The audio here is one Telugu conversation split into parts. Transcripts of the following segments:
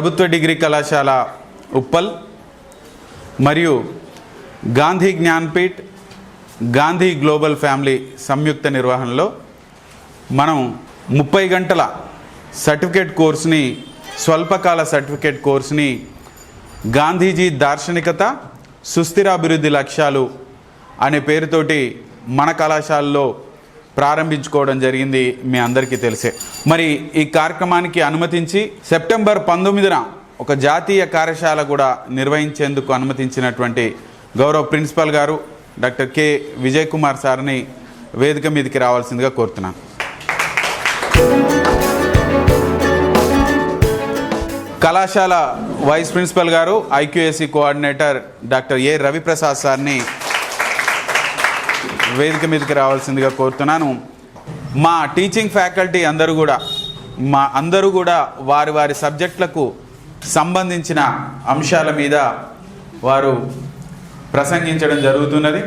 ప్రభుత్వ డిగ్రీ కళాశాల ఉప్పల్ మరియు గాంధీ జ్ఞాన్పీఠ్, గాంధీ గ్లోబల్ ఫ్యామిలీ సంయుక్త నిర్వహణలో మనం 30 గంటల సర్టిఫికేట్ కోర్సుని, స్వల్పకాల సర్టిఫికేట్ కోర్సుని గాంధీజీ దార్శనికత, సుస్థిరాభివృద్ధి లక్ష్యాలు అనే పేరుతోటి మన కళాశాలలో ప్రారంభించుకోవడం జరిగింది. మీ అందరికీ తెలిసే. మరి ఈ కార్యక్రమానికి అనుమతించి సెప్టెంబర్ 19న ఒక జాతీయ కార్యశాల కూడా నిర్వహించేందుకు అనుమతించినటువంటి గౌరవ ప్రిన్సిపల్ గారు డాక్టర్ కె విజయ్ కుమార్ సార్ని వేదిక మీదకి రావాల్సిందిగా కోరుతున్నాను. కళాశాల వైస్ ప్రిన్సిపల్ గారు, ఐక్యూఎస్సి కోఆర్డినేటర్ డాక్టర్ ఏ రవిప్రసాద్ సార్ని వేదిక మీదకి రావాల్సిందిగా కోరుతున్నాను. మా టీచింగ్ ఫ్యాకల్టీ అందరూ కూడా వారి వారి సబ్జెక్టులకు సంబంధించిన అంశాల మీద వారు ప్రసంగించడం జరుగుతున్నది.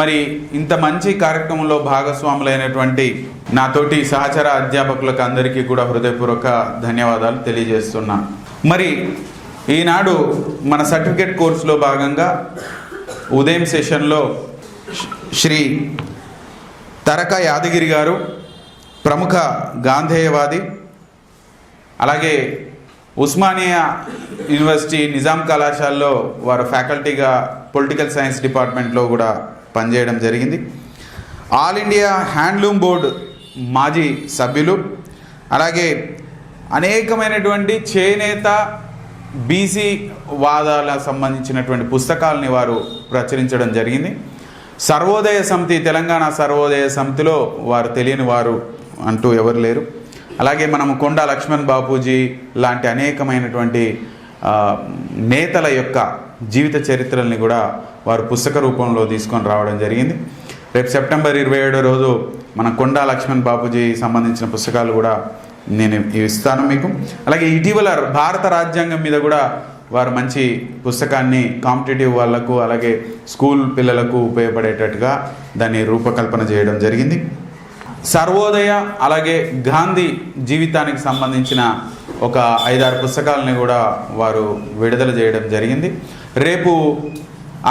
మరి ఇంత మంచి కార్యక్రమంలో భాగస్వాములైనటువంటి నాతోటి సహచర అధ్యాపకులకు అందరికీ కూడా హృదయపూర్వక ధన్యవాదాలు తెలియజేస్తున్నాను. మరి ఈనాడు మన సర్టిఫికేట్ కోర్సులో భాగంగా ఉదయం సెషన్లో శ్రీ తరక యాదగిరి గారు, ప్రముఖ గాంధేయవాది, అలాగే ఉస్మానియా యూనివర్సిటీ నిజాం కళాశాలలో వారు ఫ్యాకల్టీగా పొలిటికల్ సైన్స్ డిపార్ట్మెంట్లో కూడా పనిచేయడం జరిగింది. ఆల్ ఇండియా హ్యాండ్లూమ్ బోర్డు మాజీ సభ్యులు, అలాగే అనేకమైనటువంటి చేనేత బీసీ వాదాలకు సంబంధించినటువంటి పుస్తకాలని వారు ప్రచురించడం జరిగింది. సర్వోదయ సమితి, తెలంగాణ సర్వోదయ సమితిలో వారు తెలియని వారు అంటూ ఎవరు లేరు. అలాగే మనము కొండా లక్ష్మణ్ బాపూజీ లాంటి అనేకమైనటువంటి నేతల యొక్క జీవిత చరిత్రల్ని కూడా వారు పుస్తక రూపంలో తీసుకొని రావడం జరిగింది. రేపు సెప్టెంబర్ 27 రోజు మన కొండా లక్ష్మణ్ బాపూజీ సంబంధించిన పుస్తకాలు కూడా నేను ఇస్తాను మీకు. అలాగే ఇటీవల భారత రాజ్యాంగం మీద కూడా వారు మంచి పుస్తకాన్ని కాంపిటేటివ్ వాళ్ళకు, అలాగే స్కూల్ పిల్లలకు ఉపయోగపడేటట్టుగా దాన్ని రూపకల్పన చేయడం జరిగింది. సర్వోదయ అలాగే గాంధీ జీవితానికి సంబంధించిన ఒక 5-6 పుస్తకాలని కూడా వారు విడుదల చేయడం జరిగింది. రేపు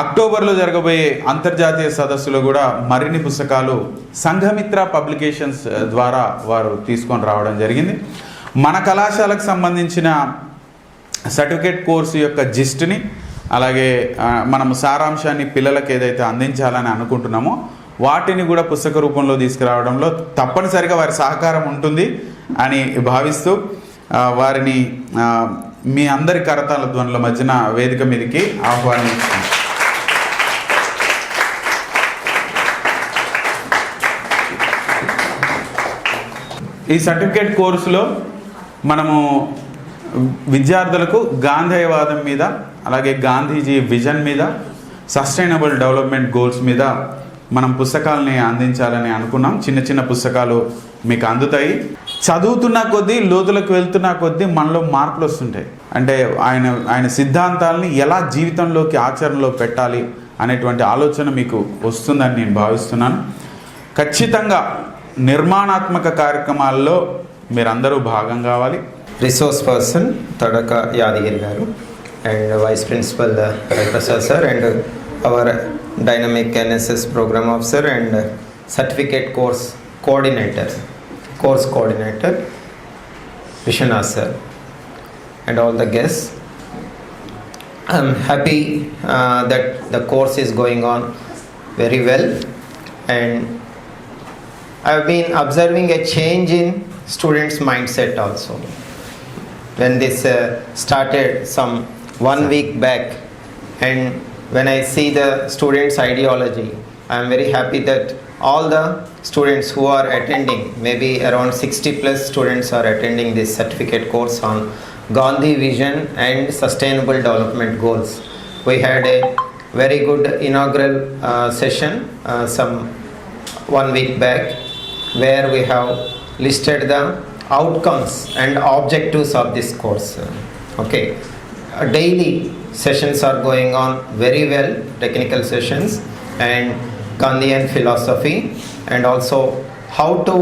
అక్టోబర్లో జరగబోయే అంతర్జాతీయ సదస్సులో కూడా మరిన్ని పుస్తకాలు సంఘమిత్ర పబ్లికేషన్స్ ద్వారా వారు తీసుకొని రావడం జరిగింది. మన కళాశాలకు సంబంధించిన సర్టిఫికేట్ కోర్సు యొక్క జిస్ట్ని, అలాగే మనం సారాంశాన్ని పిల్లలకు ఏదైతే అందించాలని అనుకుంటున్నామో వాటిని కూడా పుస్తక రూపంలో తీసుకురావడంలో తప్పనిసరిగా వారి సహకారం ఉంటుంది అని భావిస్తూ వారిని మీ అందరి కరతాళ ధ్వనుల మధ్యన వేదిక మీదకి ఆహ్వానిస్తున్నాను. ఈ సర్టిఫికేట్ కోర్సులో మనము విద్యార్థులకు గాంధేయవాదం మీద, అలాగే గాంధీజీ విజన్ మీద, సస్టైనబుల్ డెవలప్మెంట్ గోల్స్ మీద మనం పుస్తకాలని అందించాలని అనుకున్నాం. చిన్న చిన్న పుస్తకాలు మీకు అందుతాయి. చదువుతున్న కొద్దీ, లోతులకు వెళ్తున్న కొద్దీ మనలో మార్పులు వస్తుంటాయి. అంటే ఆయన సిద్ధాంతాలని ఎలా జీవితంలోకి, ఆచరణలో పెట్టాలి అనేటువంటి ఆలోచన మీకు వస్తుందని నేను భావిస్తున్నాను. ఖచ్చితంగా నిర్మాణాత్మక కార్యక్రమాల్లో మీరందరూ భాగం కావాలి. రిసోర్స్ పర్సన్ తడక యాదగిరి గారు, and vice principal Raviprasad sir, and our dynamic NSS program officer and certificate course coordinator Vishwanath sir, and all the guests. I'm happy that the course is going on very well, and I've been observing a change in students' mindset also. When this started some 1 week back, and when I see the students' ideology, I am very happy that all the students who are attending, maybe around 60 plus students are attending this certificate course on Gandhi Vision and Sustainable Development Goals. We had a very good inaugural session some 1 week back, where we have listed the outcomes and objectives of this course. Okay, daily sessions are going on very well, technical sessions and Gandhian philosophy, and also how to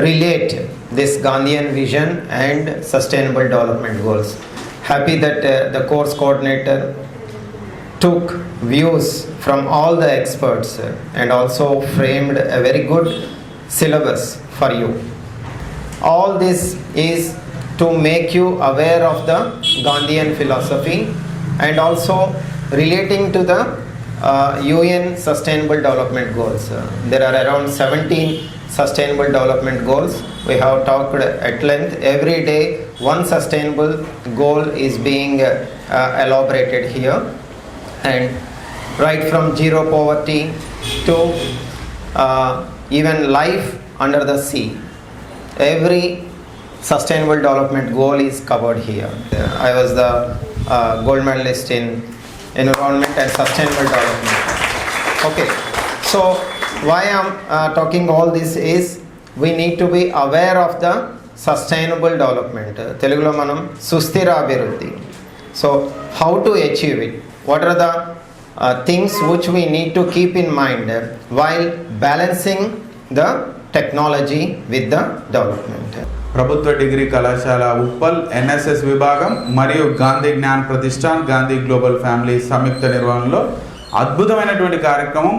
relate this Gandhian vision and sustainable development goals. Happy that the course coordinator took views from all the experts and also framed a very good syllabus for you. All this is to make you aware of the Gandhian philosophy and also relating to the UN Sustainable Development Goals. There are around 17 Sustainable Development Goals. We have talked at length. Every day one sustainable goal is being elaborated here, and right from zero poverty to even life under the sea. Every sustainable development goal is covered here. I was the gold medalist in environment and sustainable development. Okay, so why I'm talking all this is we need to be aware of the sustainable development. Telugulo manam susthira abhiruddhi. So how to achieve it? What are the things which we need to keep in mind while balancing the technology with the development? ప్రభుత్వ డిగ్రీ కళాశాల ఉప్పల్ ఎన్ఎస్ఎస్ విభాగం మరియు గాంధీ జ్ఞాన్ ప్రతిష్టాన్ గాంధీ గ్లోబల్ ఫ్యామిలీ సంయుక్త నిర్వహణలో అద్భుతమైనటువంటి కార్యక్రమం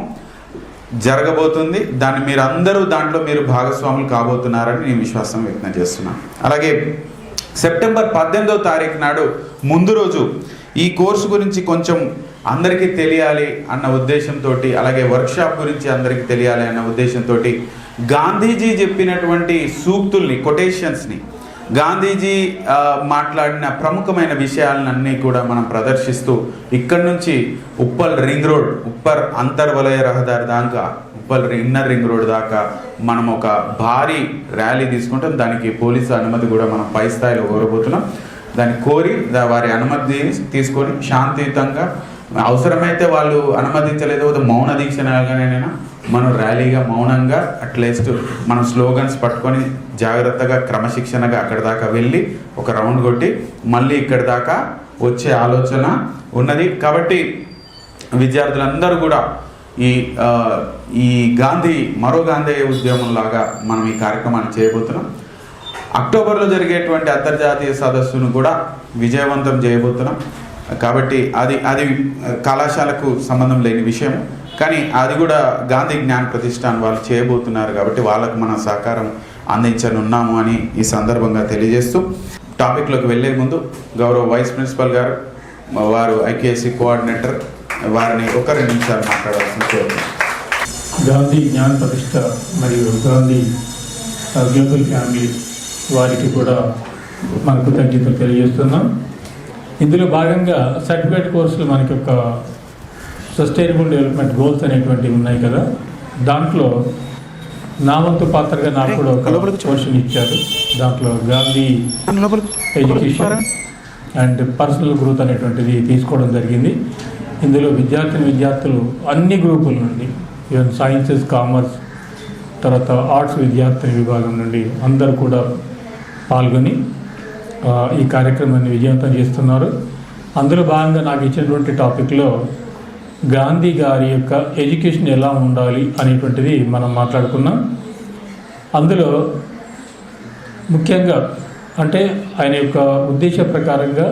జరగబోతుంది. దాన్ని మీరు అందరూ దాంట్లో మీరు భాగస్వాములు కాబోతున్నారని నేను విశ్వాసం వ్యక్తం చేస్తున్నాను. అలాగే సెప్టెంబర్ 18వ తారీఖు నాడు ముందు రోజు ఈ కోర్సు గురించి కొంచెం అందరికీ తెలియాలి అన్న ఉద్దేశంతో, అలాగే వర్క్షాప్ గురించి అందరికీ తెలియాలి అన్న ఉద్దేశంతో గాంధీజీ చెప్పినటువంటి సూక్తుల్ని, కొటేషన్స్ని, గాంధీజీ మాట్లాడిన ప్రముఖమైన విషయాలన్నీ కూడా మనం ప్రదర్శిస్తూ ఇక్కడి నుంచి ఉప్పల్ రింగ్ రోడ్, ఉప్పల్ అంతర్వలయ రహదారి దాకా, ఉప్పల్ ఇన్నర్ రింగ్ రోడ్ దాకా మనం ఒక భారీ ర్యాలీ తీసుకుంటాం. దానికి పోలీసు అనుమతి కూడా మనం పై స్థాయిలో కోరబోతున్నాం. దాన్ని కోరి వారి అనుమతి తీసుకొని శాంతియుతంగా, అవసరమైతే వాళ్ళు అనుమతించలేదు మౌన దీక్షనగానైనా మనం ర్యాలీగా మౌనంగా అట్లీస్ట్ మనం స్లోగన్స్ పట్టుకొని జాగ్రత్తగా క్రమశిక్షణగా అక్కడి దాకా వెళ్ళి ఒక రౌండ్ కొట్టి మళ్ళీ ఇక్కడి దాకా వచ్చే ఆలోచన ఉన్నది. కాబట్టి విద్యార్థులందరూ కూడా ఈ గాంధీ మరో గాంధీ ఉద్యమంలాగా మనం ఈ కార్యక్రమాన్ని చేయబోతున్నాం. అక్టోబర్లో జరిగేటువంటి అంతర్జాతీయ సదస్సును కూడా విజయవంతం చేయబోతున్నాం. కాబట్టి అది కళాశాలకు సంబంధం లేని విషయం, కానీ అది కూడా గాంధీ జ్ఞాన ప్రతిష్టాన్ వాళ్ళు చేయబోతున్నారు కాబట్టి వాళ్ళకు మనం సహకారం అందించనున్నాము అని ఈ సందర్భంగా తెలియజేస్తూ టాపిక్లోకి వెళ్ళే ముందు గౌరవ వైస్ ప్రిన్సిపల్ గారు, వారు ఐకేఎస్సి కోఆర్డినేటర్, వారిని ఒక 2 నిమిషాలు మాట్లాడాల్సిన కోరుతున్నాను. గాంధీ జ్ఞాన ప్రతిష్ట మరియు గాంధీ గ్లోబల్ ఫ్యామిలీ వారికి కూడా మన కృతజ్ఞతలు తెలియజేస్తున్నాం. ఇందులో భాగంగా సర్టిఫికేట్ కోర్సులు మనకి ఒక సస్టైనబుల్ డెవలప్మెంట్ గోల్స్ అనేటువంటివి ఉన్నాయి కదా, దాంట్లో నా వంతు పాత్రగా నాకు కూడా ఒక పోర్షన్ ఇచ్చారు. దాంట్లో Gandhi education and personal growth అనేటువంటిది తీసుకోవడం జరిగింది. ఇందులో విద్యార్థులు అన్ని గ్రూపుల నుండి, ఈవెన్ సైన్సెస్, కామర్స్, తర్వాత ఆర్ట్స్ విద్యార్థుల విభాగం నుండి అందరూ కూడా పాల్గొని ఈ కార్యక్రమాన్ని విజయవంతం చేస్తున్నారు. అందులో భాగంగా నాకు ఇచ్చినటువంటి టాపిక్లో గాంధీ గారి యొక్క ఎడ్యుకేషన్ ఎలా ఉండాలి అనేటువంటిది మనం మాట్లాడుకున్నాం. అందులో ముఖ్యంగా అంటే ఆయన యొక్క ఉద్దేశ ప్రకారంగా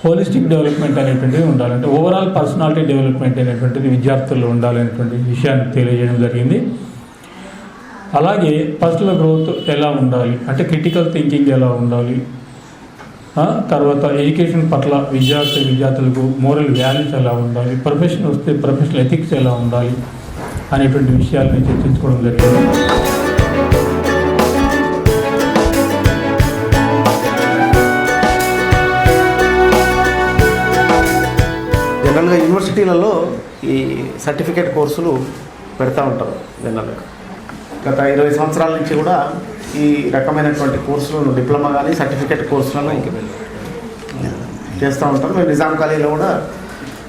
హోలిస్టిక్ డెవలప్మెంట్ అనేటువంటిది ఉండాలి, అంటే ఓవరాల్ పర్సనాలిటీ డెవలప్మెంట్ అనేటువంటిది విద్యార్థుల్లో ఉండాలనేటువంటి విషయాన్ని తెలియజేయడం జరిగింది. అలాగే పర్సనల్ గ్రోత్ ఎలా ఉండాలి అంటే క్రిటికల్ థింకింగ్ ఎలా ఉండాలి, తర్వాత ఎడ్యుకేషన్ పట్ల విద్యార్థులకు మోరల్ వాల్యూస్ ఎలా ఉండాలి, ప్రొఫెషన్ వస్తే ప్రొఫెషనల్ ఎథిక్స్ ఎలా ఉండాలి అనేటువంటి విషయాలని చర్చించుకోవడం జరిగింది. జనరల్గా యూనివర్సిటీలలో ఈ సర్టిఫికేట్ కోర్సులు పెడతా ఉంటారు. జనరల్గా గత 20 సంవత్సరాల నుంచి కూడా ఈ రకమైనటువంటి కోర్సులను, డిప్లొమా కానీ సర్టిఫికేట్ కోర్సులను చేస్తూ ఉంటారు. మేము నిజాం కాలేజీలో కూడా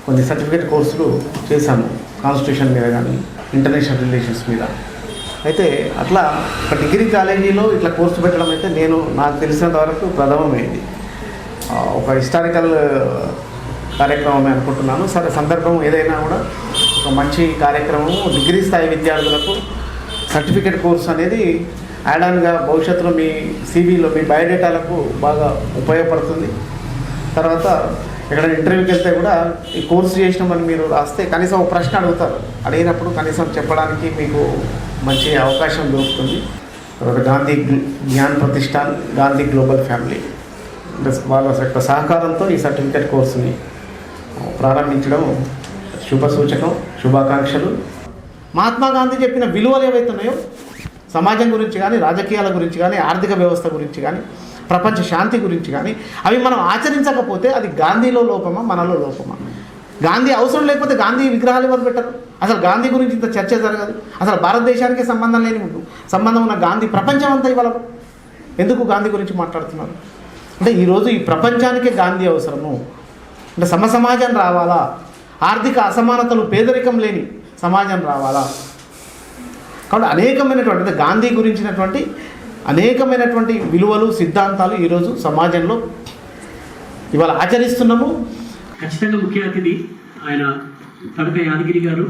కొన్ని సర్టిఫికేట్ కోర్సులు చేశాము, కాన్స్టిట్యూషన్ మీద కానీ ఇంటర్నేషనల్ రిలేషన్స్ మీద. అయితే అట్లా ఒక డిగ్రీ కాలేజీలో ఇట్లా కోర్సు పెట్టడం అయితే నాకు తెలిసినంత వరకు ప్రథమమైంది. ఒక హిస్టారికల్ కార్యక్రమమే అనుకుంటున్నాను. సరే, సందర్భం ఏదైనా కూడా ఒక మంచి కార్యక్రమము డిగ్రీ స్థాయి విద్యార్థులకు సర్టిఫికేట్ కోర్సు అనేది యాడ్ ఆన్గా భవిష్యత్తులో మీ సివిలో మీ బయోడేటాలకు బాగా ఉపయోగపడుతుంది. తర్వాత ఎక్కడైనా ఇంటర్వ్యూకి వెళ్తే కూడా ఈ కోర్సు చేసినామని మీరు రాస్తే కనీసం ఒక ప్రశ్న అడుగుతారు, అడిగినప్పుడు కనీసం చెప్పడానికి మీకు మంచి అవకాశం దొరుకుతుంది. తర్వాత గాంధీ జ్ఞాన్ ప్రతిష్టాన్, గాంధీ గ్లోబల్ ఫ్యామిలీ వాళ్ళ యొక్క సహకారంతో ఈ సర్టిఫికేట్ కోర్సుని ప్రారంభించడం శుభ సూచకం, శుభాకాంక్షలు. మహాత్మా గాంధీ చెప్పిన విలువలు ఏవైతే ఉన్నాయో సమాజం గురించి కానీ, రాజకీయాల గురించి కానీ, ఆర్థిక వ్యవస్థ గురించి కానీ, ప్రపంచ శాంతి గురించి కానీ అవి మనం ఆచరించకపోతే అది గాంధీలో లోపమా, మనలో లోపమా? గాంధీ అవసరం లేకపోతే గాంధీ విగ్రహాలు ఎవరు పెట్టరు? అసలు గాంధీ గురించి ఇంత చర్చ జరగదు. అసలు భారతదేశానికి సంబంధం ఉన్న గాంధీ ప్రపంచం అంతా ఇవాళ ఎందుకు గాంధీ గురించి మాట్లాడుతున్నారు అంటే ఈరోజు ఈ ప్రపంచానికే గాంధీ అవసరము. అంటే సమాజం రావాలా, ఆర్థిక అసమానతలు, పేదరికం లేని సమాజం రావాలా. కాబట్టి అనేకమైనటువంటి అంటే గాంధీ గురించినటువంటి అనేకమైనటువంటి విలువలు, సిద్ధాంతాలు ఈరోజు సమాజంలో ఇవాళ ఆచరిస్తున్నాము. ఖచ్చితంగా ముఖ్య అతిథి ఆయన తడక యాదగిరి గారు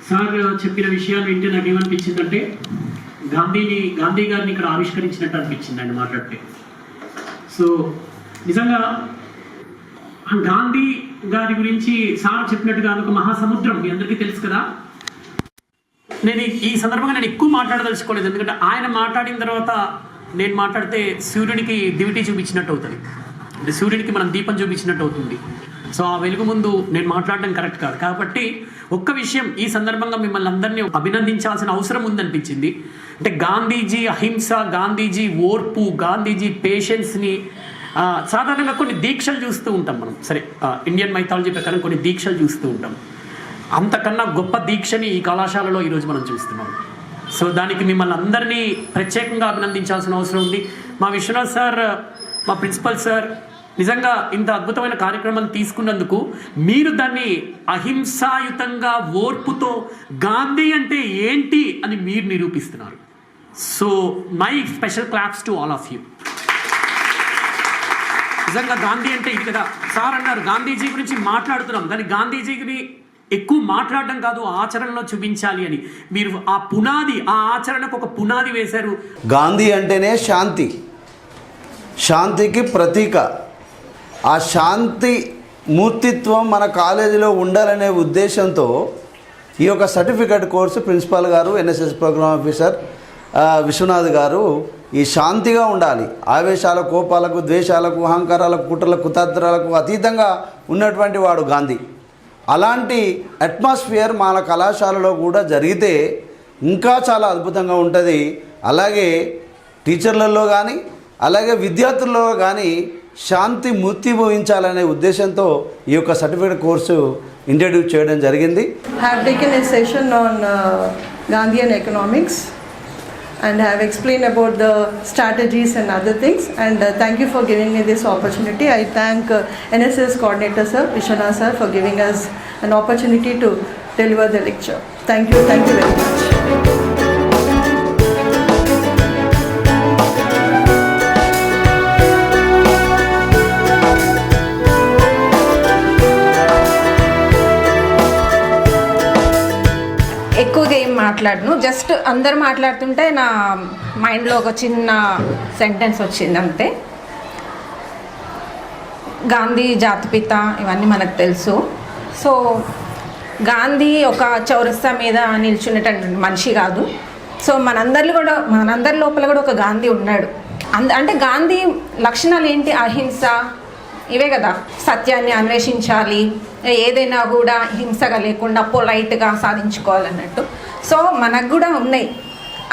సార్ చెప్పిన విషయాలు వింటే నాకు ఏమనిపించిందంటే గాంధీ గారిని ఇక్కడ ఆవిష్కరించినట్టు అనిపించింది ఆయన మాట్లాడితే. సో నిజంగా గాంధీ గారి గురించి సార్ చెప్పినట్టుగా ఒక మహాసముద్రం మీ అందరికీ తెలుసు కదా. నేను ఈ సందర్భంగా నేను ఎక్కువ మాట్లాడదలుచుకోలేదు, ఎందుకంటే ఆయన మాట్లాడిన తర్వాత నేను మాట్లాడితే సూర్యునికి దివిటీ చూపించినట్టు అవుతుంది, అంటే సూర్యునికి మనం దీపం చూపించినట్టు అవుతుంది. సో ఆ వెలుగు ముందు నేను మాట్లాడడం కరెక్ట్ కాదు. కాబట్టి ఒక్క విషయం ఈ సందర్భంగా మిమ్మల్ని అందరినీ అభినందించాల్సిన అవసరం ఉందనిపించింది. అంటే గాంధీజీ అహింస, గాంధీజీ ఓర్పు, గాంధీజీ పేషెన్స్ని సాధారణంగా కొన్ని దీక్షలు చూస్తూ ఉంటాం మనం. సరే, ఇండియన్ మైథాలజీ ప్రకారం కొన్ని దీక్షలు చూస్తూ ఉంటాం. అంతకన్నా గొప్ప దీక్షని ఈ కళాశాలలో ఈరోజు మనం చూస్తున్నాం. సో దానికి మిమ్మల్ని అందరినీ ప్రత్యేకంగా అభినందించాల్సిన అవసరం ఉంది. మా విశ్వనాథ్ సార్, మా ప్రిన్సిపల్ సార్ నిజంగా ఇంత అద్భుతమైన కార్యక్రమాన్ని తీసుకున్నందుకు మీరు దాన్ని అహింసాయుతంగా ఓర్పుతో గాంధీ అంటే ఏంటి అని మీరు నిరూపిస్తున్నారు. So my special claps to all of you. నిజంగా గాంధీ అంటే ఇది కదా. సార్ అన్నారు గాంధీజీ గురించి మాట్లాడుతున్నాం, కానీ గాంధీజీని ఎక్కువ మాట్లాడడం కాదు, ఆచరణలో చూపించాలి అని. మీరు ఆ పునాది, ఆ ఆచరణకు ఒక పునాది వేశారు. గాంధీ అంటేనే శాంతి, శాంతికి ప్రతీక. ఆ శాంతి మూర్తిత్వం మన కాలేజీలో ఉండాలనే ఉద్దేశంతో ఈ యొక్క సర్టిఫికేట్ కోర్సు ప్రిన్సిపాల్ గారు, ఎన్ఎస్ఎస్ ప్రోగ్రామ్ ఆఫీసర్ విశ్వనాథ్ గారు ఈ శాంతిగా ఉండాలి, ఆవేశాల, కోపాలకు, ద్వేషాలకు, అహంకారాలకు, కుట్రలకు, కుతంత్రాలకు అతీతంగా ఉన్నటువంటి వాడు గాంధీ. అలాంటి అట్మాస్ఫియర్ మన కళాశాలలో కూడా జరిగితే ఇంకా చాలా అద్భుతంగా ఉంటుంది. అలాగే టీచర్లలో కానీ అలాగే విద్యార్థులలో కానీ శాంతి మూర్తిభవించాలనే ఉద్దేశంతో ఈ యొక్క సర్టిఫికేట్ కోర్సు ఇంట్రడ్యూస్ చేయడం జరిగింది. Have taken a session on Gandhian economics and have explained about the strategies and other things, and thank you for giving me this opportunity. I thank NSS coordinator sir, Vishwanath sir, for giving us an opportunity to deliver the lecture. Thank you very much. ఎక్కువగా ఏం మాట్లాడను, జస్ట్ అందరు మాట్లాడుతుంటే నా మైండ్లో ఒక చిన్న సెంటెన్స్ వచ్చింది అంతే. గాంధీ జాతిపిత ఇవన్నీ మనకు తెలుసు. సో గాంధీ ఒక చౌరస్తా మీద నిల్చునేటటువంటి మనిషి కాదు. సో మనందరి లోపల కూడా ఒక గాంధీ ఉన్నాడు. అంటే గాంధీ లక్షణాలు ఏంటి? అహింస, ఇవే కదా. సత్యాన్ని అన్వేషించాలి, ఏదైనా కూడా హింసగా లేకుండా పొలైట్గా సాధించుకోవాలన్నట్టు. సో మనకు కూడా ఉన్నాయి,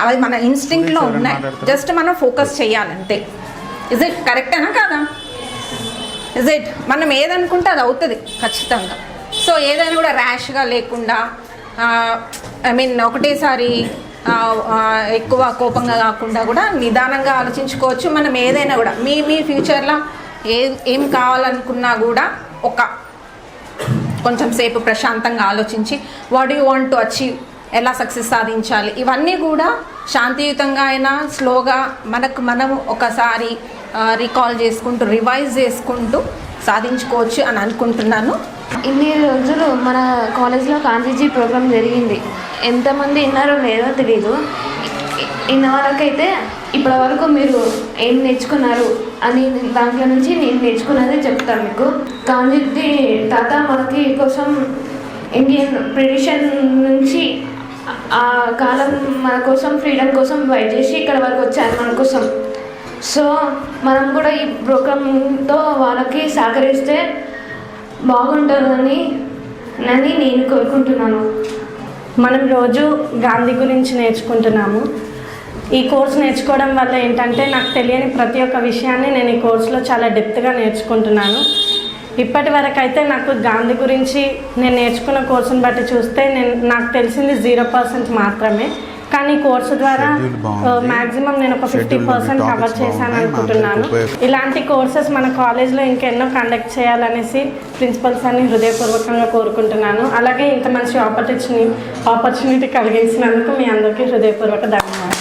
అవి మన ఇన్స్టింక్ట్లో ఉన్నాయి, జస్ట్ మనం ఫోకస్ చేయాలంతే. ఇజ్ ఇట్ కరెక్టేనా కాదా? ఇజ్ ఇట్ మనం ఏదనుకుంటే అది అవుతుంది ఖచ్చితంగా. సో ఏదైనా కూడా ర్యాష్గా లేకుండా, ఒకటేసారి ఎక్కువ కోపంగా కాకుండా కూడా నిదానంగా ఆలోచించుకోవచ్చు. మనం ఏదైనా కూడా మీ ఫ్యూచర్లో ఏం కావాలనుకున్నా కూడా కొంచెం సేపు ప్రశాంతంగా ఆలోచించి what you want to achieve, ఎలా సక్సెస్ సాధించాలి, ఇవన్నీ కూడా శాంతియుతంగా అయినా స్లోగా మనం ఒకసారి రికాల్ చేసుకుంటూ, రివైజ్ చేసుకుంటూ సాధించుకోవచ్చు అని అనుకుంటున్నాను. ఇన్ని రోజులు మన కాలేజ్లో గాంధీజీ ప్రోగ్రాం జరిగింది. ఎంతమంది విన్నారో లేదో తెలీదు. ఇంతవరకైతే ఇప్పటి వరకు మీరు ఏం నేర్చుకున్నారు అని దాంట్లో నుంచి నేను నేర్చుకున్నది చెప్తాను మీకు. గాంధీ తాత మనకి కోసం ఇండియన్ బ్రిటిషన్ నుంచి ఆ కాలం మన కోసం ఫ్రీడమ్ కోసం ఫైట్ చేసి ఇక్కడ వరకు వచ్చారు మన కోసం. సో మనం కూడా ఈ ప్రోగ్రాంతో వాళ్ళకి సహకరిస్తే బాగుంటుందని నేను కోరుకుంటున్నాను. మనం రోజు గాంధీ గురించి నేర్చుకుంటున్నాము. ఈ కోర్స్ నేర్చుకోవడం వల్ల ఏంటంటే నాకు తెలియని ప్రతి ఒక్క విషయాన్ని నేను ఈ కోర్సులో చాలా డెప్త్గా నేర్చుకుంటున్నాను. ఇప్పటి వరకు అయితే నాకు గాంధీ గురించి నేను నేర్చుకున్న కోర్సును బట్టి చూస్తే నాకు తెలిసింది 0% మాత్రమే. కానీ ఈ కోర్సు ద్వారా మ్యాక్సిమం నేను ఒక 50% కవర్ చేశాను అనుకుంటున్నాను. ఇలాంటి కోర్సెస్ మన కాలేజ్లో ఇంకెన్నో కండక్ట్ చేయాలనేసి ప్రిన్సిపల్స్ అన్ని హృదయపూర్వకంగా కోరుకుంటున్నాను. అలాగే ఇంత మంచి ఆపర్చునిటీ కలిగించినందుకు మీ అందరికీ హృదయపూర్వక ధన్యవాదాలు.